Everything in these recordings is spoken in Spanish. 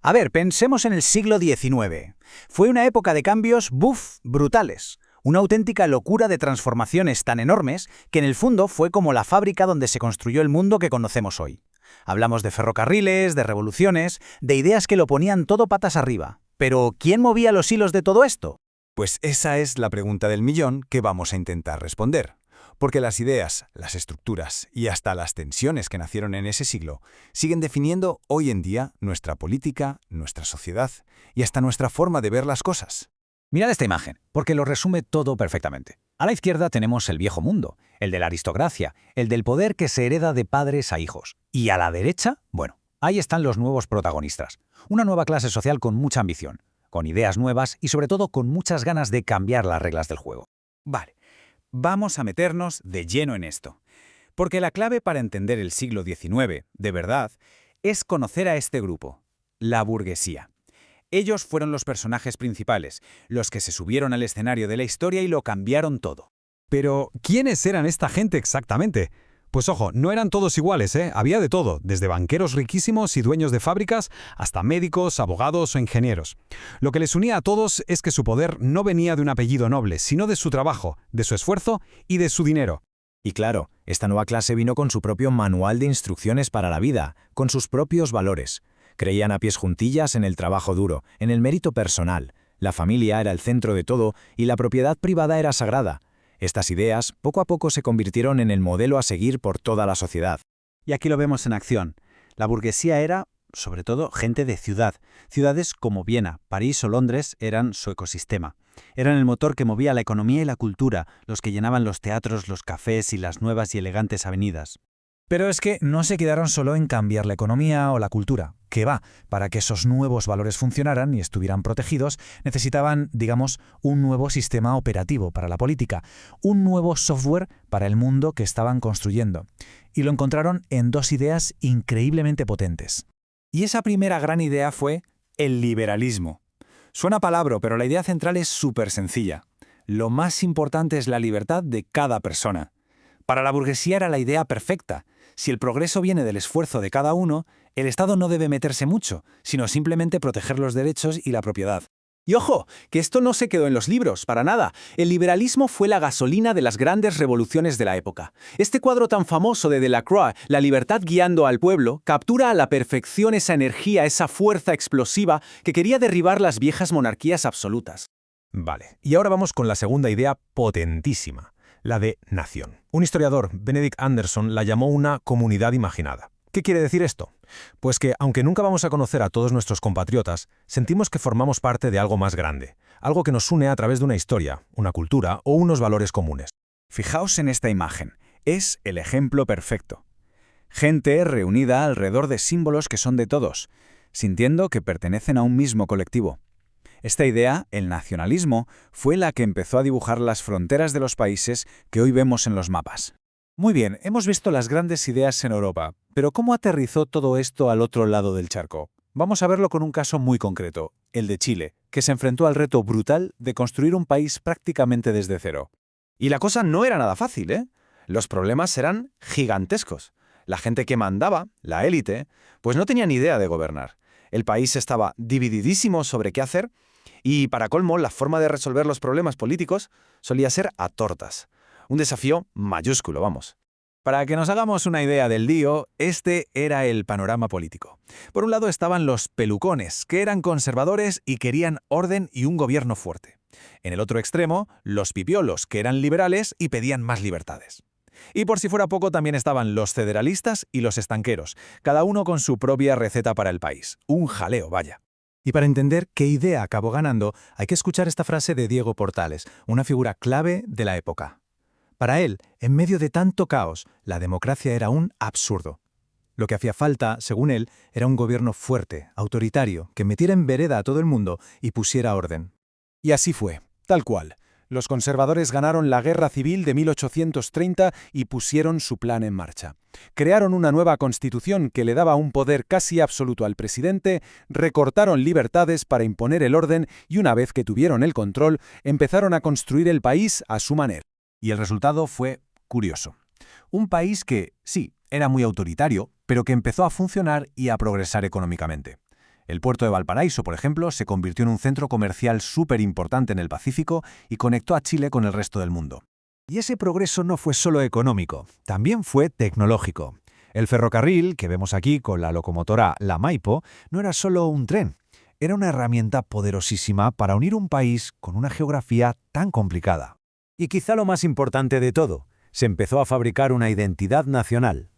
A ver, pensemos en el siglo XIX. Fue una época de cambios, brutales. Una auténtica locura de transformaciones tan enormes que en el fondo fue como la fábrica donde se construyó el mundo que conocemos hoy. Hablamos de ferrocarriles, de revoluciones, de ideas que lo ponían todo patas arriba. Pero, ¿quién movía los hilos de todo esto? Pues esa es la pregunta del millón que vamos a intentar responder. Porque las ideas, las estructuras y hasta las tensiones que nacieron en ese siglo siguen definiendo hoy en día nuestra política, nuestra sociedad y hasta nuestra forma de ver las cosas. Mirad esta imagen, porque lo resume todo perfectamente. A la izquierda tenemos el viejo mundo, el de la aristocracia, el del poder que se hereda de padres a hijos. Y a la derecha, bueno, ahí están los nuevos protagonistas. Una nueva clase social con mucha ambición, con ideas nuevas y sobre todo con muchas ganas de cambiar las reglas del juego. Vale, vamos a meternos de lleno en esto. Porque la clave para entender el siglo XIX, de verdad, es conocer a este grupo, la burguesía. Ellos fueron los personajes principales, los que se subieron al escenario de la historia y lo cambiaron todo. Pero, ¿quiénes eran esta gente exactamente? Pues ojo, no eran todos iguales, ¿eh? Había de todo, desde banqueros riquísimos y dueños de fábricas hasta médicos, abogados o ingenieros. Lo que les unía a todos es que su poder no venía de un apellido noble, sino de su trabajo, de su esfuerzo y de su dinero. Y claro, esta nueva clase vino con su propio manual de instrucciones para la vida, con sus propios valores. Creían a pies juntillas en el trabajo duro, en el mérito personal. La familia era el centro de todo y la propiedad privada era sagrada. Estas ideas poco a poco se convirtieron en el modelo a seguir por toda la sociedad. Y aquí lo vemos en acción. La burguesía era, sobre todo, gente de ciudad. Ciudades como Viena, París o Londres eran su ecosistema. Eran el motor que movía la economía y la cultura, los que llenaban los teatros, los cafés y las nuevas y elegantes avenidas. Pero es que no se quedaron solo en cambiar la economía o la cultura. Que va, para que esos nuevos valores funcionaran y estuvieran protegidos, necesitaban, digamos, un nuevo sistema operativo para la política, un nuevo software para el mundo que estaban construyendo. Y lo encontraron en dos ideas increíblemente potentes. Y esa primera gran idea fue el liberalismo. Suena palabra, pero la idea central es súper sencilla. Lo más importante es la libertad de cada persona. Para la burguesía era la idea perfecta. Si el progreso viene del esfuerzo de cada uno, el Estado no debe meterse mucho, sino simplemente proteger los derechos y la propiedad. Y ojo, que esto no se quedó en los libros, para nada. El liberalismo fue la gasolina de las grandes revoluciones de la época. Este cuadro tan famoso de Delacroix, La libertad guiando al pueblo, captura a la perfección esa energía, esa fuerza explosiva que quería derribar las viejas monarquías absolutas. Vale, y ahora vamos con la segunda idea potentísima, la de nación. Un historiador, Benedict Anderson, la llamó una comunidad imaginada. ¿Qué quiere decir esto? Pues que, aunque nunca vamos a conocer a todos nuestros compatriotas, sentimos que formamos parte de algo más grande, algo que nos une a través de una historia, una cultura o unos valores comunes. Fijaos en esta imagen. Es el ejemplo perfecto. Gente reunida alrededor de símbolos que son de todos, sintiendo que pertenecen a un mismo colectivo. Esta idea, el nacionalismo, fue la que empezó a dibujar las fronteras de los países que hoy vemos en los mapas. Muy bien, hemos visto las grandes ideas en Europa, pero ¿cómo aterrizó todo esto al otro lado del charco? Vamos a verlo con un caso muy concreto, el de Chile, que se enfrentó al reto brutal de construir un país prácticamente desde cero. Y la cosa no era nada fácil, ¿eh? Los problemas eran gigantescos. La gente que mandaba, la élite, pues no tenía ni idea de gobernar. El país estaba divididísimo sobre qué hacer y, para colmo, la forma de resolver los problemas políticos solía ser a tortas. Un desafío mayúsculo, vamos. Para que nos hagamos una idea del lío, este era el panorama político. Por un lado estaban los pelucones, que eran conservadores y querían orden y un gobierno fuerte. En el otro extremo, los pipiolos, que eran liberales y pedían más libertades. Y por si fuera poco, también estaban los federalistas y los estanqueros, cada uno con su propia receta para el país. Un jaleo, vaya. Y para entender qué idea acabó ganando, hay que escuchar esta frase de Diego Portales, una figura clave de la época. Para él, en medio de tanto caos, la democracia era un absurdo. Lo que hacía falta, según él, era un gobierno fuerte, autoritario, que metiera en vereda a todo el mundo y pusiera orden. Y así fue, tal cual. Los conservadores ganaron la Guerra Civil de 1830 y pusieron su plan en marcha. Crearon una nueva constitución que le daba un poder casi absoluto al presidente, recortaron libertades para imponer el orden y una vez que tuvieron el control, empezaron a construir el país a su manera. Y el resultado fue curioso. Un país que, sí, era muy autoritario, pero que empezó a funcionar y a progresar económicamente. El puerto de Valparaíso, por ejemplo, se convirtió en un centro comercial súper importante en el Pacífico y conectó a Chile con el resto del mundo. Y ese progreso no fue solo económico, también fue tecnológico. El ferrocarril, que vemos aquí con la locomotora La Maipo, no era solo un tren, era una herramienta poderosísima para unir un país con una geografía tan complicada. Y quizá lo más importante de todo, se empezó a fabricar una identidad nacional.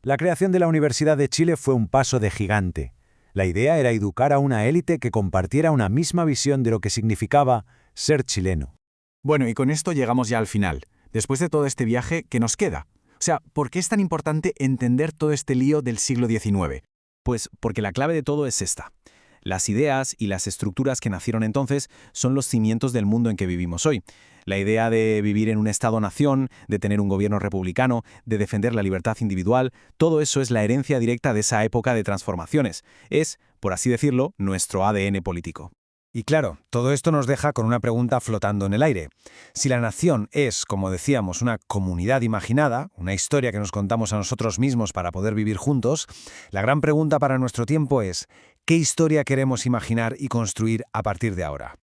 La creación de la Universidad de Chile fue un paso de gigante. La idea era educar a una élite que compartiera una misma visión de lo que significaba ser chileno. Bueno, y con esto llegamos ya al final. Después de todo este viaje, ¿qué nos queda? O sea, ¿por qué es tan importante entender todo este lío del siglo XIX? Pues porque la clave de todo es esta. Las ideas y las estructuras que nacieron entonces son los cimientos del mundo en que vivimos hoy. La idea de vivir en un Estado-nación, de tener un gobierno republicano, de defender la libertad individual, todo eso es la herencia directa de esa época de transformaciones. Es, por así decirlo, nuestro ADN político. Y claro, todo esto nos deja con una pregunta flotando en el aire. Si la nación es, como decíamos, una comunidad imaginada, una historia que nos contamos a nosotros mismos para poder vivir juntos, la gran pregunta para nuestro tiempo es, ¿qué historia queremos imaginar y construir a partir de ahora?